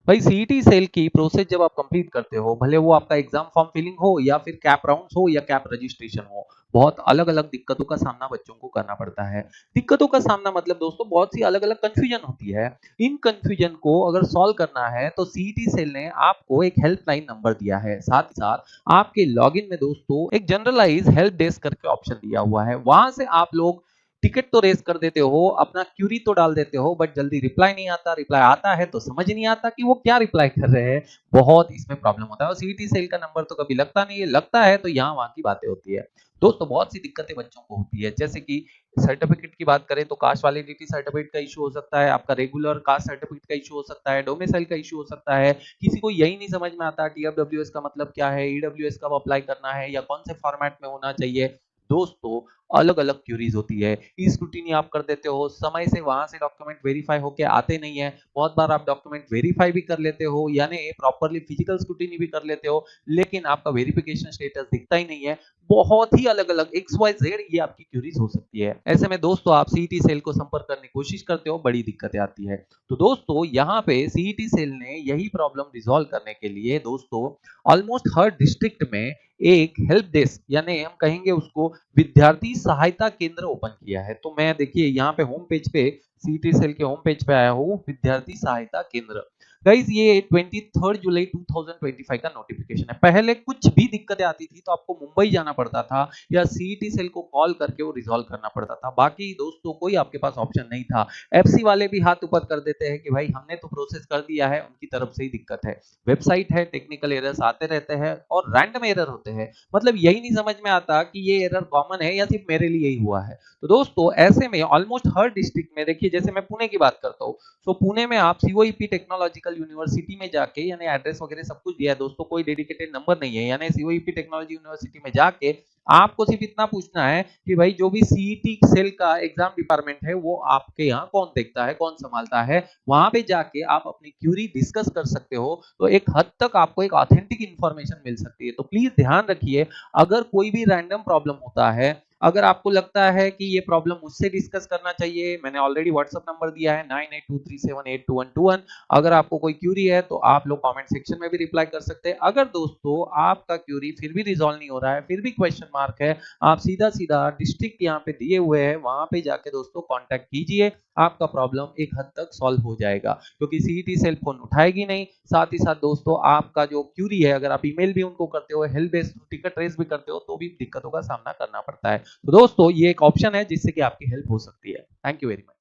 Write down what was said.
भाई CET cell की process जब आप कंप्लीट करते हो, भले वो आपका एग्जाम फॉर्म फिलिंग हो या फिर कैप राउंड्स हो या कैप रजिस्ट्रेशन हो, बहुत अलग-अलग दिक्कतों का सामना बच्चों को करना पड़ता है। दिक्कतों का सामना मतलब दोस्तों बहुत सी अलग-अलग कन्फ्यूजन होती है। इन कन्फ्यूजन को अगर सॉल्व करना है तो सीईटी सेल ने आपको एक हेल्पलाइन नंबर दिया है। साथ ही साथ आपके लॉगिन में दोस्तों एक जनरलाइज हेल्प डेस्क करके ऑप्शन दिया हुआ है। वहां से आप लोग टिकट तो रेस कर देते हो, अपना क्यूरी तो डाल देते हो, बट जल्दी रिप्लाई नहीं आता। रिप्लाई आता है तो समझ नहीं आता कि वो क्या रिप्लाई कर रहे हैं। बहुत इसमें प्रॉब्लम होता है और सीईटी सेल का नंबर तो कभी लगता नहीं है, लगता है तो यहाँ वहां की बातें होती है। दोस्तों बहुत सी दिक्कतें बच्चों को होती है, जैसे कि सर्टिफिकेट की बात करें तो कास्ट वैलिडिटी सर्टिफिकेट का इशू हो सकता है, आपका रेगुलर कास्ट सर्टिफिकेट का इशू हो सकता है, डोमिसाइल का इशू हो सकता है। किसी को यही नहीं समझ में आता टीएफडब्ल्यूएस का मतलब क्या है, ईडब्ल्यूएस कब अप्लाई करना है या कौन से फॉर्मेट में होना चाहिए। दोस्तों अलग अलग क्यूरीज होती है, ई स्क्रूटिनी आप कर देते हो, समय से वहां से डॉक्यूमेंट वेरीफाई होके आते नहीं है। बहुत बार आप डॉक्यूमेंट वेरीफाई भी कर लेते हो, यानी प्रॉपरली फिजिकल स्क्रूटिनी भी कर लेते हो, लेकिन आपका वेरिफिकेशन स्टेटस दिखता ही नहीं है। बहुत ही अलग अलग एक्स वाई जेड ये आपकी क्यूरीज हो सकती है। ऐसे में दोस्तों आप सीईटी सेल को संपर्क करने की कोशिश करते हो, बड़ी दिक्कतें आती है। तो दोस्तों यहाँ पे सीईटी सेल ने यही प्रॉब्लम रिजॉल्व करने के लिए दोस्तों ऑलमोस्ट हर डिस्ट्रिक्ट में एक हेल्प डेस्क, यानी हम कहेंगे उसको विद्यार्थी सहायता केंद्र ओपन किया है। तो मैं देखिए यहाँ पे होम पेज पे सीईटी सेल के होम पेज पे आया हूँ, विद्यार्थी सहायता केंद्र। गाइस ये 23 जुलाई 2025 का नोटिफिकेशन है। पहले कुछ भी दिक्कतें आती थी तो आपको मुंबई जाना पड़ता था या सीईटी सेल को कॉल करके वो रिजॉल्व करना पड़ता था। बाकी दोस्तों कोई आपके पास ऑप्शन नहीं था। एफसी वाले भी हाथ ऊपर कर देते हैं कि भाई हमने तो प्रोसेस कर दिया है, उनकी तरफ से ही दिक्कत है। वेबसाइट है, टेक्निकल एरर्स आते रहते हैं और रैंडम एरर होते हैं। मतलब यही नहीं समझ में आता कि ये एरर कॉमन है या सिर्फ मेरे लिए ही हुआ है। तो दोस्तों ऐसे में ऑलमोस्ट हर डिस्ट्रिक्ट में देखिए, जैसे मैं पुणे की बात करता हूँ तो पुणे में आप सीओईपी टेक्नोलॉजिकल यूनिवर्सिटी में जाके, यानी एड्रेस वगैरह सब कुछ दिया है दोस्तों, कोई डेडिकेटेड नंबर नहीं है, यानी सीओईपी टेक्नोलॉजी यूनिवर्सिटी में जाके आपको सिर्फ इतना पूछना है कि भाई जो भी सीईटी सेल का एग्जाम डिपार्टमेंट है वो आपके यहाँ कौन देखता है, कौन संभालता है। वहां पे जाके आप अपनी क्यूरी डिस्कस कर सकते हो, तो एक हद तक आपको एक ऑथेंटिक इंफॉर्मेशन मिल सकती है। तो प्लीज ध्यान रखिए, अगर कोई भी रैंडम प्रॉब्लम होता है, अगर आपको लगता है कि ये प्रॉब्लम मुझसे डिस्कस करना चाहिए, मैंने ऑलरेडी व्हाट्सएप नंबर दिया है 9823782121। अगर आपको कोई क्यूरी है तो आप लोग कमेंट सेक्शन में भी रिप्लाई कर सकते हैं। अगर दोस्तों आपका क्यूरी फिर भी रिजॉल्व नहीं हो रहा है, फिर भी क्वेश्चन मार्क है, आप सीधा सीधा डिस्ट्रिक्ट यहाँ पे दिए हुए हैं, वहां पे जाके दोस्तों कांटेक्ट कीजिए। आपका प्रॉब्लम एक हद तक सॉल्व हो जाएगा, क्योंकि सीईटी सेल फोन उठाएगी नहीं। साथ ही साथ दोस्तों आपका जो क्यूरी है, अगर आप ईमेल भी उनको करते हो, हेल्प डेस्क टिकट रेस भी करते हो, तो भी दिक्कतों का सामना करना पड़ता है। तो दोस्तों ये एक ऑप्शन है जिससे कि आपकी हेल्प हो सकती है। Thank you very much.